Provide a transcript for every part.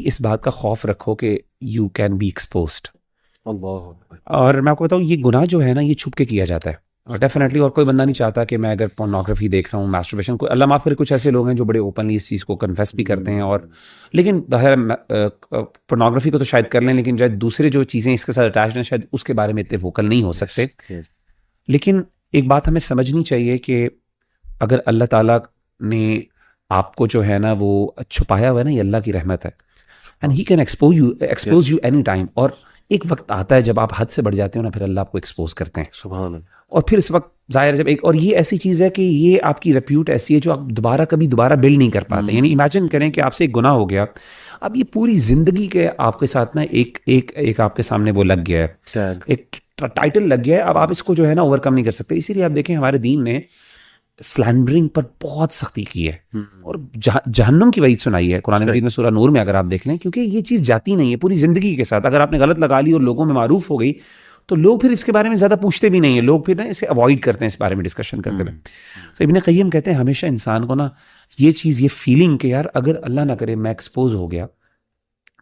इस बात का खौफ रखो कि यू कैन बी एक्सपोज्ड। अल्लाह। और मैं आपको बताऊं, ये गुनाह जो है ना, ये छुप के किया जाता है और डेफिनेटली, और कोई बंदा नहीं चाहता कि मैं अगर पोर्नोग्राफी देख रहा हूँ, मास्टरबेशन को, अल्लाह माफ़ करे, कुछ ऐसे लोग हैं जो बड़े ओपनली इस चीज़ को कन्फेस भी करते हैं। और लेकिन पोर्नोग्राफी को तो शायद कर लें, लेकिन शायद दूसरे जो चीज़ें इसके साथ अटैच हैं, शायद उसके बारे में इतने वोकल नहीं हो सकते। लेकिन एक बात हमें समझनी चाहिए कि अगर अल्लाह ताला ने आपको जो है ना वो छुपाया हुआ है ना, ये अल्लाह की रहमत है, and he can expose you any time. और एक वक्त आता है जब आप हद से बढ़ जाते हो ना, फिर अल्लाह आपको एक्सपोज करते हैं। सुभान अल्लाह। और फिर इस वक्त जाहिर है जब एक, और ये ऐसी चीज़ है कि ये आपकी रेप्यूट ऐसी है जो आप कभी दोबारा बिल्ड नहीं कर पाते। यानी इमेजिन करें कि आपसे एक गुनाह हो गया, अब ये पूरी जिंदगी के आपके साथ ना एक एक एक आपके सामने वो लग गया है, एक टाइटल लग गया है। अब आप इसको जो है ना ओवरकम नहीं कर सकते। इसीलिए आप देखें हमारे दीन ने स्लैंडरिंग पर बहुत सख्ती की है और जहन्नुम की वईद सुनाई है कुरान मजीद में, सूरह नूर में अगर आप देख लें, क्योंकि ये चीज़ जाती नहीं है पूरी ज़िंदगी के साथ। अगर आपने गलत लगा ली और लोगों में मारूफ हो गई तो लोग फिर इसके बारे में ज़्यादा पूछते भी नहीं है, लोग फिर ना इसे अवॉइड करते हैं इस बारे में डिस्कशन करते हुए। तो इब्न क़य्यिम कहते हैं हमेशा इंसान को ना ये चीज़, ये फीलिंग कि यार अगर अल्लाह ना करे मैं एक्सपोज हो गया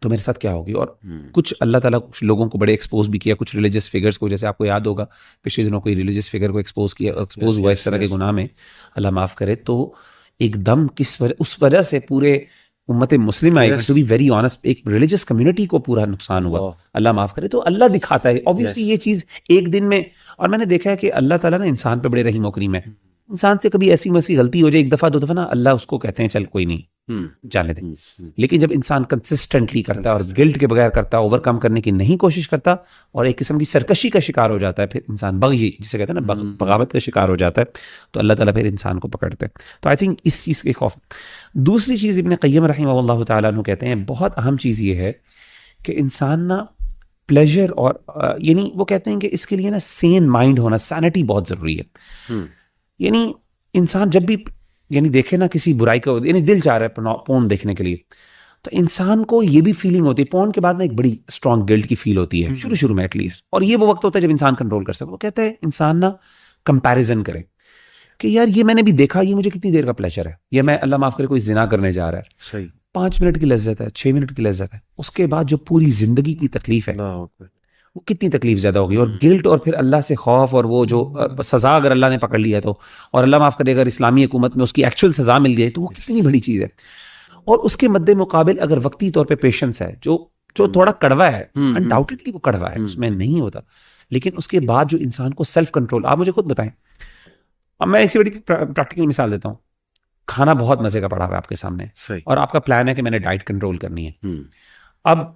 तो मेरे साथ क्या होगी। और कुछ अल्लाह ताला कुछ लोगों को बड़े एक्सपोज भी किया, कुछ रिलीजियस फिगर्स को, जैसे आपको याद होगा पिछले दिनों कोई रिलीजियस फिगर को एक्सपोज हुआ इस तरह के गुनाह में, अल्लाह माफ़ करे, तो एकदम उस वजह से पूरे उम्मत मुस्लिम आई, टू बी वेरी ऑनेस्ट, एक रिलीजियस कम्युनिटी को पूरा नुकसान हुआ। अल्लाह माफ़ करे। तो अल्लाह दिखाता है ऑब्वियसली ये चीज़ एक दिन में। और मैंने देखा है कि अल्लाह ताला ना इंसान पे बड़े रहीम व करीम है। इंसान से कभी ऐसी वैसी गलती हो जाए एक दफ़ा दो दफ़ा ना, अल्लाह उसको कहते हैं चल कोई नहीं, जाने दे। लेकिन जब इंसान कंसिस्टेंटली करता है और गिल्ट के बगैर करता है, ओवरकम करने की नहीं कोशिश करता और एक किस्म की सरकशी का शिकार हो जाता है, फिर इंसान बग़ी जिसे कहते हैं ना बगावत का शिकार हो जाता है, तो अल्लाह ताला फिर इंसान को पकड़ते हैं। तो आई थिंक इस चीज़ के खौफ। दूसरी चीज़ इब्न क़य्यिम रहमहुल्लाह ताला अन्हु कहते हैं, बहुत अहम चीज़ ये है कि इंसान ना प्लेजर और यानी वो कहते हैं कि इसके लिए ना सेन माइंड होना, सैनिटी बहुत ज़रूरी है। यानी इंसान जब भी यानी देखे ना किसी बुराई को, यानी दिल चाह रहा है पोर्न देखने के लिए, तो इंसान को ये भी फीलिंग होती है, पोर्न के बाद ना एक बड़ी स्ट्रॉन्ग गिल्ट की फील होती है शुरू में एटलीस्ट। और ये वो वक्त होता है जब इंसान कंट्रोल कर सकता है। वो कहता है इंसान ना कंपैरिजन करे कि यार ये मैंने भी देखा, ये मुझे कितनी देर का प्लेजर है, या मैं अल्लाह माफ़ करे कोई जिना करने जा रहा है, सही 5 मिनट की लज्जत है, 6 मिनट की लज्जत है, उसके बाद जो पूरी जिंदगी की तकलीफ है वो कितनी तकलीफ ज़्यादा होगी। और गिल्ट और फिर अल्लाह से खौफ और वो जो सज़ा अगर अल्लाह ने पकड़ लिया तो, और अल्लाह माफ़ करे अगर इस्लामी हुकूमत में उसकी एक्चुअल सज़ा मिल जाए तो वो कितनी बड़ी चीज़ है। और उसके मद्दे मुकाबिल अगर वक्ती तौर पे पेशेंस है जो थोड़ा कड़वा है, अनडाउटेडली वो कड़वा है, उसमें नहीं होता, लेकिन उसके बाद जो इंसान को सेल्फ कंट्रोल, आप मुझे खुद बताएं, अब मैं ऐसी बड़ी प्रैक्टिकल मिसाल देता हूँ, खाना बहुत मज़े का पड़ा हुआ है आपके सामने और आपका प्लान है कि मैंने डाइट कंट्रोल करनी है। अब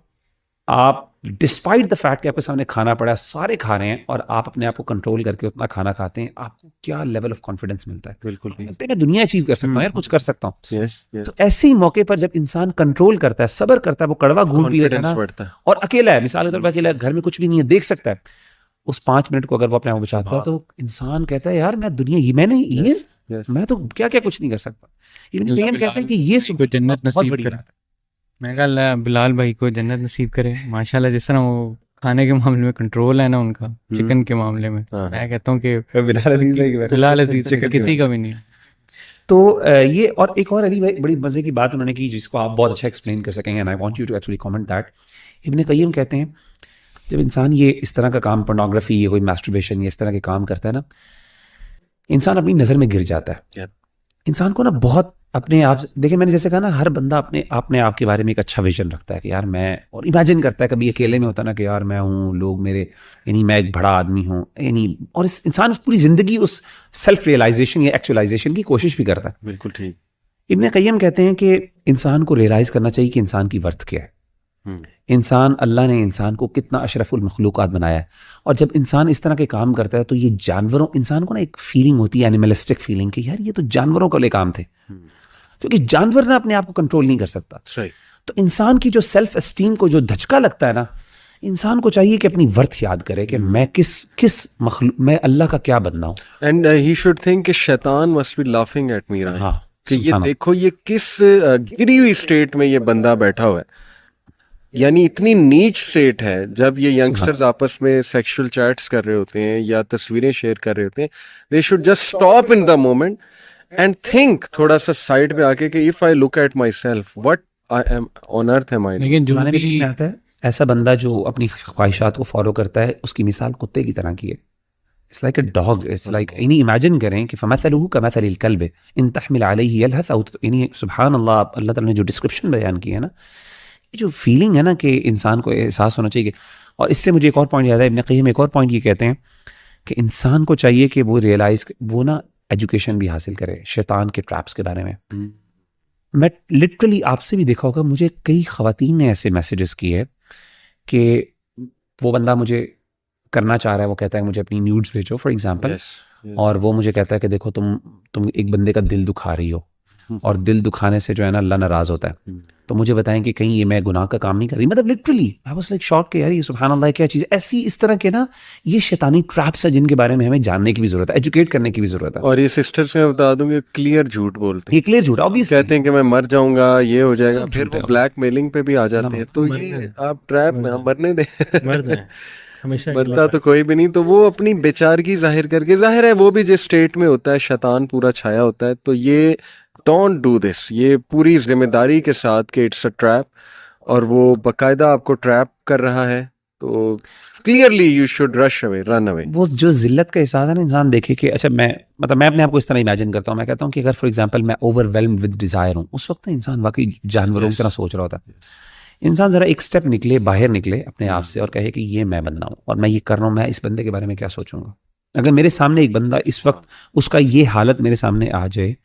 आप डिस्पाइट द फैक्ट कि आपके सामने खाना पड़ा है, सारे खा रहे हैं और आप अपने आप को कंट्रोल करके उतना खाना खाते हैं, आपको क्या लेवल ऑफ कॉन्फिडेंस मिलता है। बिल्कुल लगता है मैं दुनिया अचीव कर सकता हूँ यार, कुछ कर सकता हूँ। तो ऐसे ही मौके पर जब इंसान कंट्रोल करता है, सब्र करता है, वो कड़वा घूम पी लेता है ना, और अकेला है, मिसाल के तौर पर अकेला है, घर में कुछ भी नहीं है, देख सकता है, उस 5 मिनट को अगर वो अपने आप बचाता है तो इंसान कहता है यार मैं दुनिया ये मैंने ये मैं तो क्या क्या कुछ नहीं कर सकता। इवन कहते हैं कि ये जन्नत नसीब करे। मैं कहा बिलाल भाई को जन्नत नसीब करे माशाल्लाह, जिस तरह वो खाने के मामले में कंट्रोल है ना उनका, चिकन के मामले में मैं कहता हूँ कि बिलाल अजीज कितनी कमी नहीं। तो ये और एक और अली भाई बड़ी मजे की बात उन्होंने की जिसको आप बहुत अच्छा एक्सप्लेन कर सकेंगे, and I want you to actually comment that. Ibn Qayyim कहते हैं जब इंसान ये इस तरह का काम, पोर्नोग्राफी, ये कोई मास्टरबेशन, ये इस तरह के काम करता है ना, इंसान अपनी नज़र में गिर जाता है। इंसान को ना बहुत अपने आप, देखिए मैंने जैसे कहा ना, हर बंदा अपने आप के बारे में एक अच्छा विजन रखता है कि यार मैं, और इमेजिन करता है, कभी अकेले में होता ना कि यार मैं हूँ, लोग मेरे, यानी मैं एक बड़ा आदमी हूँ, यानी, और इस इंसान पूरी ज़िंदगी उस सेल्फ रियलाइजेशन या एक्चुअलाइजेशन की कोशिश भी करता है। बिल्कुल ठीक। इब्न क़य्यिम कहते हैं कि इंसान को रियलाइज़ करना चाहिए कि इंसान की वर्थ क्या है। इंसान, अल्लाह ने इंसान को कितना अशरफुल मखलूक़ात बनाया है, और जब इंसान इस तरह के काम करता है तो ये जानवरों, इंसान को ना एक फीलिंग होती है, एनिमलिस्टिक फीलिंग, कि यार ये तो जानवरों के लिए काम थे, क्योंकि जानवर ना अपने आप को कंट्रोल नहीं कर सकता। तो इंसान की जो सेल्फ एस्टीम को जो धचका लगता है ना, इंसान को चाहिए कि अपनी वर्थ याद करे कि मैं किस मखलूक, मैं अल्लाह का क्या बंदा हूँ। एंड ही शुड थिंक कि शैतान must be laughing at me. हाँ, कि ये देखो ये किस गिरी हुई स्टेट में ये बंदा बैठा हुआ है, यानी इतनी नीच स्टेट है। जब ये यंगस्टर्स आपस में सेक्सुअल चैट्स कर रहे होते हैं या तस्वीरें शेयर कर रहे होते हैं, they should just stop in the moment and think, थोड़ा सा साइड पे आके, कि if I look at my self, what on earth है माई लॉर्ड। लेकिन जो कुरान भी में आता है ऐसा बंदा जो अपनी ख्वाहिशात को फॉलो करता है उसकी मिसाल कुत्ते की तरह की है। It's like a dog, it's like यानी इमेजिन करें कि फमथलुहु कमथलिल कल्ब इन तहमिल अलैहि यलहस औ यानी सुभान अल्लाह, अल्लाह ताला ने जो डिस्क्रिप्शन बयान की है ना, ये जो फीलिंग है ना कि इंसान को एहसास होना चाहिए। और इससे मुझे एक और पॉइंट याद है, इब्न क़य्यिम एक और पॉइंट ये कहते हैं कि इंसान को चाहिए कि वो रियलाइज़, वो ना एजुकेशन भी हासिल करे शैतान के ट्रैप्स के बारे में। मैं लिटरली आपसे भी देखा होगा, मुझे कई ख़वातीन ने ऐसे मैसेजेस किए कि वो बंदा मुझे करना चाह रहा है, वो कहता है मुझे अपनी न्यूड्स भेजो फॉर एग्जांपल, और वो मुझे कहता है कि देखो तुम एक बंदे का दिल दुखा रही हो, और दिल दुखाने से जो है ना अल्लाह नाराज़ होता है, तो मुझे बताएं कि कहीं ये मैं गुनाह का काम नहीं कर रही। मतलब literally I was like shock कि यार ये सुभान अल्लाह क्या चीज़ है। ऐसी इस तरह के ना ये शैतानी ट्रैप्स है जिनके बारे में हमें जानने की भी ज़रूरत है, एजुकेट करने की भी ज़रूरत है। और ये सिस्टर्स में बता दूं, क्लियर झूठ बोलते हैं, ये क्लियर झूठ ऑब्वियसली कहते हैं कि मैं मर जाऊंगा, ये हो जाएगा, फिर वो ब्लैक मेलिंग पे भी आ जाते हैं। तो ये आप ट्रैप में मरने दें, मर जाए हमेशा मरता तो कोई भी नहीं। तो वो अपनी बेचारगी जाहिर करके, जाहिर है वो भी जिस स्टेट में होता है शैतान पूरा छाया होता है, तो ये डोंट डू दिस, ये पूरी जिम्मेदारी के साथ कि इट्स अ ट्रैप, और वो बाकायदा आपको ट्रैप कर रहा है, तो clearly you should rush away, run away. वो जो जिल्लत का एहसास है ना, इंसान देखे कि अच्छा मैं अपने आप को इस तरह इमेजिन करता हूँ, मैं कहता हूँ कि अगर फॉर एग्जांपल मैं ओवरवेल्म विद डिज़ायर हूँ, उस वक्त ना इंसान वाकई जानवरों की तरह सोच रहा होता है। इंसान ज़रा एक स्टेप निकले, बाहर निकले अपने आप से और कहे कि ये मैं बंदा हूँ और मैं ये कर रहा हूँ, मैं इस बंदे के बारे में क्या सोचूंगा। अगर मेरे सामने एक बंदा इस वक्त उसका ये हालत मेरे सामने आ जाए